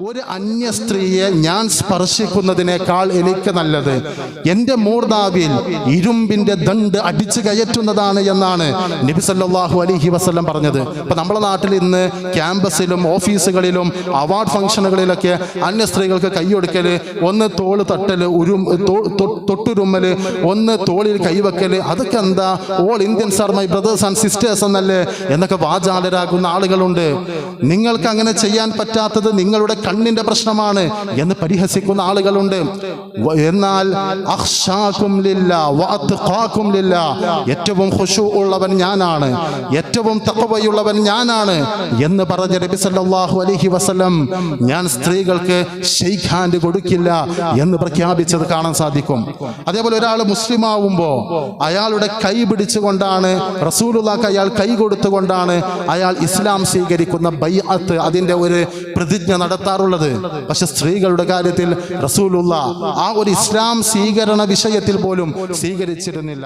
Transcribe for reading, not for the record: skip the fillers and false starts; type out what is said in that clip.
ഒരു അന്യ സ്ത്രീയെ ഞാൻ സ്പർശിക്കുന്നതിനേക്കാൾ എനിക്ക് നല്ലത് എൻ്റെ മൂർധാവിൽ ഇരുമ്പിന്റെ ദണ്ട് അടിച്ചു കയറ്റുന്നതാണ് എന്നാണ് നബി സല്ലല്ലാഹു അലൈഹി വസല്ലം പറഞ്ഞത്. ഇപ്പൊ നമ്മുടെ നാട്ടിൽ ഇന്ന് ക്യാമ്പസിലും ഓഫീസുകളിലും അവാർഡ് ഫംഗ്ഷനുകളിലൊക്കെ അന്യ സ്ത്രീകൾക്ക് കൈയൊടുക്കല്, ഒന്ന് തോള് തട്ടല്, തൊട്ടുരുമ്മല്, ഒന്ന് തോളിൽ കൈവെക്കല്, അതൊക്കെ എന്താ all Indians are my brothers and sisters എന്നല്ലേ എന്നൊക്കെ വാചാലരാകുന്ന ആളുകളുണ്ട്. നിങ്ങൾക്ക് അങ്ങനെ ചെയ്യാൻ പറ്റാത്തത് നിങ്ങളുടെ കണ്ണിന്റെ പ്രശ്നമാണ് എന്ന് പരിഹസിക്കുന്ന ആളുകളുണ്ട്. എന്നാൽ അഖ്ശാകും ലില്ലാഹ് വഅത്ഖാകും ലില്ലാഹ്, ഏറ്റവും ഖുശൂ ഉള്ളവൻ ഞാനാണ്, ഏറ്റവും തഖ്വയുള്ളവൻ ഞാനാണ് എന്ന് പറഞ്ഞ നബി സല്ലല്ലാഹു അലൈഹി വസല്ലം ഞാൻ സ്ത്രീകൾക്ക് ഷെയ്ഖ് ഹാൻഡ് കൊടുക്കില്ല എന്ന് പ്രഖ്യാപിച്ചത് കാണാൻ സാധിക്കും. അതേപോലെ ഒരാൾ മുസ്ലിം ആവുമ്പോൾ അയാളുടെ കൈ പിടിച്ചുകൊണ്ടാണ്, റസൂലുള്ളാഹിക്ക് അയാൾ കൈ കൊടുത്തുകൊണ്ടാണ് അയാൾ ഇസ്ലാം സ്വീകരിക്കുന്ന ബൈഅത്ത്, അതിന്റെ ഒരു പ്രതിജ്ഞ നടത്താറുള്ളത്. പക്ഷെ സ്ത്രീകളുടെ കാര്യത്തിൽ റസൂലുള്ളാഹ് ആ ഒരു ഇസ്ലാം സ്വീകരണ വിഷയത്തിൽ പോലും സ്വീകരിച്ചിരുന്നില്ല.